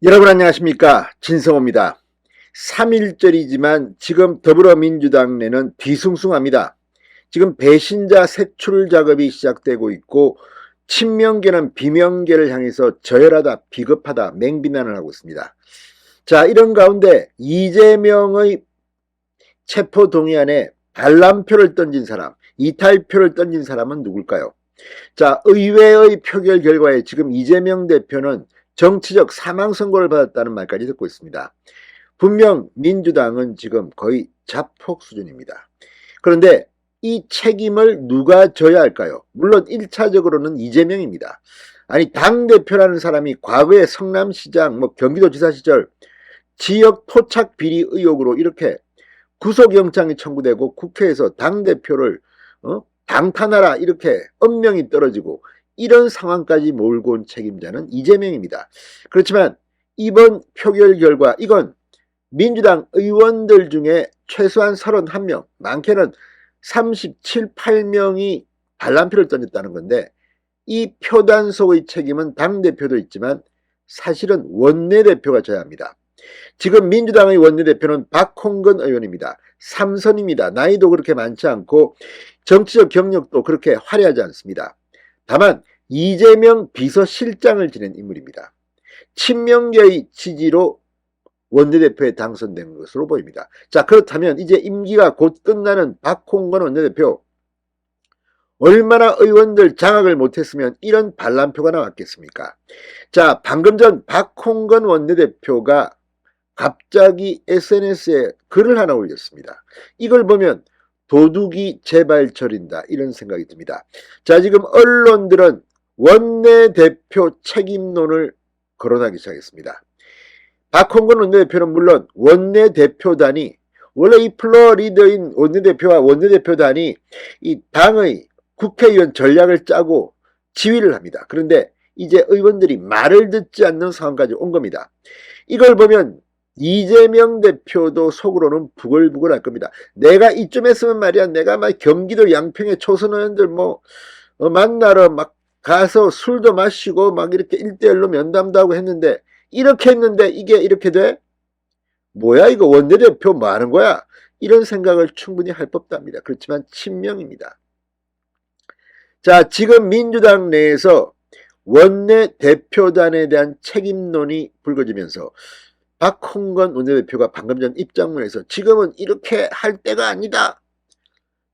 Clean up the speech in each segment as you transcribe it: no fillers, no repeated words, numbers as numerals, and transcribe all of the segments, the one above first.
여러분 안녕하십니까, 진성호입니다. 3.1절이지만 지금 더불어민주당 내는 뒤숭숭합니다. 지금 배신자 색출 작업이 시작되고 있고 친명계는 비명계를 향해서 저열하다, 비겁하다, 맹비난을 하고 있습니다. 자, 이런 가운데 이재명의 체포동의안에 반란표를 던진 사람, 이탈표를 던진 사람은 누굴까요? 자, 의회의 표결 결과에 지금 이재명 대표는 정치적 사망선고를 받았다는 말까지 듣고 있습니다. 분명 민주당은 지금 거의 자폭 수준입니다. 그런데 이 책임을 누가 져야 할까요? 물론 1차적으로는 이재명입니다. 아니, 당대표라는 사람이 과거에 성남시장, 경기도지사 시절 지역 토착 비리 의혹으로 이렇게 구속영장이 청구되고 국회에서 당대표를 당탄하라 이렇게 엄명이 떨어지고 이런 상황까지 몰고 온 책임자는 이재명입니다. 그렇지만 이번 표결 결과 이건 민주당 의원들 중에 최소한 31명, 많게는 37, 8명이 반란표를 던졌다는 건데 이 표단속의 책임은 당대표도 있지만 사실은 원내대표가 져야 합니다. 지금 민주당의 원내대표는 박홍근 의원입니다. 3선입니다. 나이도 그렇게 많지 않고 정치적 경력도 그렇게 화려하지 않습니다. 다만 이재명 비서실장을 지낸 인물입니다. 친명계의 지지로 원내대표에 당선된 것으로 보입니다. 자, 그렇다면 이제 임기가 곧 끝나는 박홍근 원내대표, 얼마나 의원들 장악을 못했으면 이런 반란표가 나왔겠습니까? 자, 방금 전 박홍근 원내대표가 갑자기 SNS에 글을 하나 올렸습니다. 이걸 보면 도둑이 제발저린다 이런 생각이 듭니다. 자, 지금 언론들은 원내대표 책임론을 거론하기 시작했습니다. 박홍근 원내대표는 물론 원내대표단이, 원래 이 플로리더인 원내대표와 원내대표단이 이 당의 국회의원 전략을 짜고 지휘를 합니다. 그런데 이제 의원들이 말을 듣지 않는 상황까지 온 겁니다. 이걸 보면 이재명 대표도 속으로는 부글부글 할 겁니다. 내가 이쯤 했으면 말이야, 내가 막 경기도 양평의 초선 의원들 만나러 막 가서 술도 마시고 막 이렇게 1대1로 면담도 하고 했는데, 이렇게 했는데 이게 이렇게 돼? 뭐야 이거, 원내대표 뭐 하는 거야? 이런 생각을 충분히 할 법도 합니다. 그렇지만 친명입니다. 자, 지금 민주당 내에서 원내대표단에 대한 책임론이 불거지면서 박홍근 원내대표가 방금 전 입장문에서 지금은 이렇게 할 때가 아니다,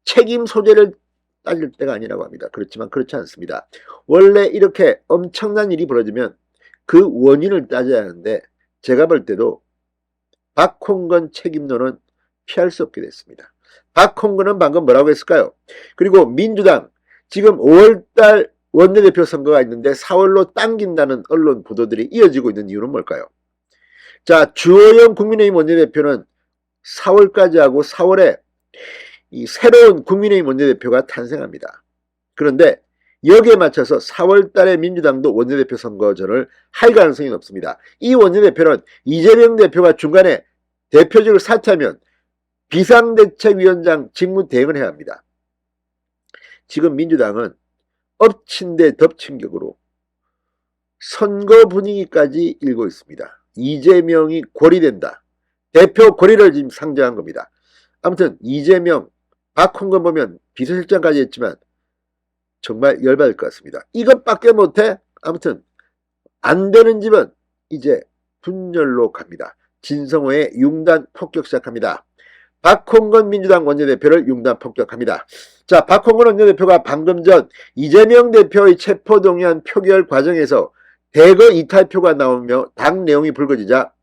책임 소재를 따질 때가 아니라고 합니다. 그렇지만 그렇지 않습니다. 원래 이렇게 엄청난 일이 벌어지면 그 원인을 따져야 하는데 제가 볼 때도 박홍근 책임론은 피할 수 없게 됐습니다. 박홍근은 방금 뭐라고 했을까요? 그리고 민주당 지금 5월달 원내대표 선거가 있는데 4월로 당긴다는 언론 보도들이 이어지고 있는 이유는 뭘까요? 자, 주호영 국민의힘 원내대표는 4월까지 하고 4월에 이 새로운 국민의힘 원내대표가 탄생합니다. 그런데 여기에 맞춰서 4월 달에 민주당도 원내대표 선거전을 할 가능성이 높습니다. 이 원내대표는 이재명 대표가 중간에 대표직을 사퇴하면 비상대책위원장 직무 대행을 해야 합니다. 지금 민주당은 엎친 데 덮친 격으로 선거 분위기까지 일고 있습니다. 이재명이 고리된다, 대표 고리를 지금 상정한 겁니다. 아무튼 이재명, 박홍근 보면 비서실장까지 했지만 정말 열받을 것 같습니다. 이것밖에 못해? 아무튼 안 되는 집은 이제 분열로 갑니다. 진성호의 융단 폭격 시작합니다. 박홍근 민주당 원내대표를 융단 폭격합니다. 자, 박홍근 원내대표가 방금 전 이재명 대표의 체포동의안 표결 과정에서 대거 이탈표가 나오며 당 내용이 불거지자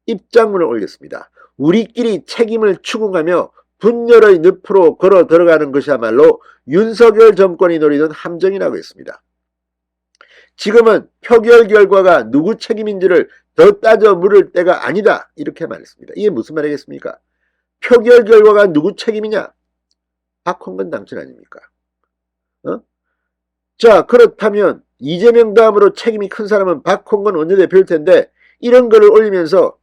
입장문을 올렸습니다. 우리끼리 책임을 추궁하며 분열의 늪으로 걸어 들어가는 것이야말로 윤석열 정권이 노리는 함정이라고 했습니다. 지금은 표결 결과가 누구 책임인지를 더 따져 물을 때가 아니다, 이렇게 말했습니다. 이게 무슨 말이겠습니까? 표결 결과가 누구 책임이냐? 박홍근 당신 아닙니까? 자, 그렇다면 이재명 다음으로 책임이 큰 사람은 박홍근 원내대표일 텐데 이런 거를 올리면서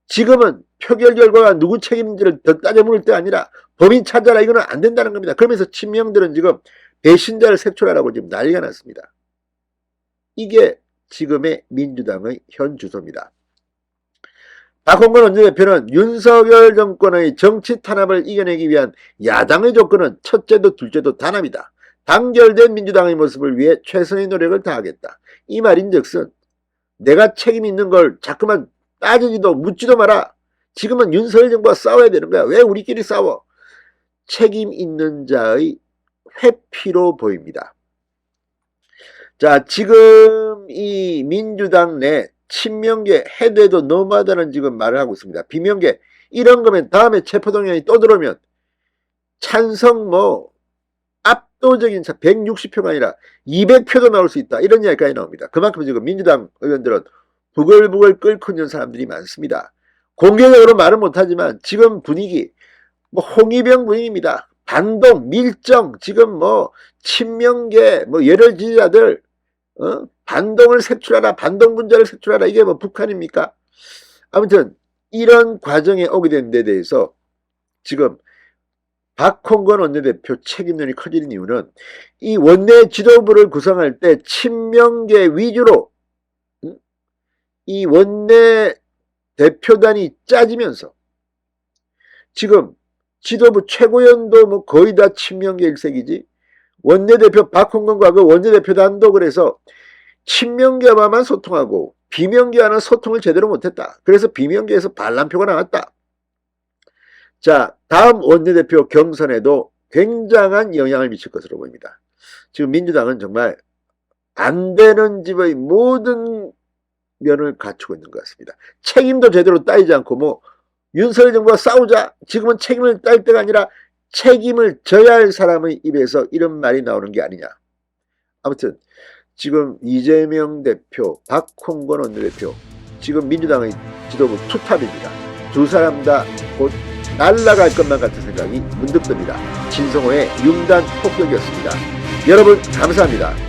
지금은 표결 결과가 누구 책임인지를 더 따져 물을 때 아니라 범인 찾아라, 이거는 안 된다는 겁니다. 그러면서 친명들은 지금 배신자를 색출하라고 지금 난리가 났습니다. 이게 지금의 민주당의 현 주소입니다. 박홍근 원내대표는 윤석열 정권의 정치 탄압을 이겨내기 위한 야당의 조건은 첫째도 둘째도 단합이다. 단결된 민주당의 모습을 위해 최선의 노력을 다하겠다. 이 말인즉슨 내가 책임 있는 걸 자꾸만 따지지도 묻지도 마라. 지금은 윤석열 정부와 싸워야 되는 거야. 왜 우리끼리 싸워? 책임 있는 자의 회피로 보입니다. 자, 지금 이 민주당 내 친명계 해도해도 너무하다는 지금 말을 하고 있습니다. 비명계 이런 거면 다음에 체포동의안이 또 들어오면 찬성 압도적인 160표가 아니라 200표도 나올 수 있다. 이런 이야기까지 나옵니다. 그만큼 지금 민주당 의원들은 부글부글 끓고 있는 사람들이 많습니다. 공개적으로 말은 못하지만 지금 분위기 홍위병 분위기입니다. 반동, 밀정, 지금 친명계 열혈 지지자들 반동을 색출하라, 반동 분자를 색출하라. 이게 북한입니까? 아무튼 이런 과정에 오게 된 데 대해서 지금 박홍근 원내대표 책임론이 커지는 이유는 이 원내 지도부를 구성할 때 친명계 위주로 이 원내 대표단이 짜지면서 지금 지도부 최고위원도 거의 다 친명계 일색이지, 원내대표 박홍근과 그 원내대표단도 그래서 친명계와만 소통하고 비명계와는 소통을 제대로 못했다. 그래서 비명계에서 반란표가 나왔다. 자, 다음 원내대표 경선에도 굉장한 영향을 미칠 것으로 보입니다. 지금 민주당은 정말 안 되는 집의 모든 면을 갖추고 있는 것 같습니다. 책임도 제대로 따지지 않고 윤석열 정부와 싸우자, 지금은 책임을 딸 때가 아니라 책임을 져야 할 사람의 입에서 이런 말이 나오는 게 아니냐. 아무튼 지금 이재명 대표, 박홍근 원내대표, 지금 민주당의 지도부 투탑입니다. 두 사람 다 곧 날아갈 것만 같은 생각이 문득 듭니다. 진성호의 융단 폭격이었습니다. 여러분 감사합니다.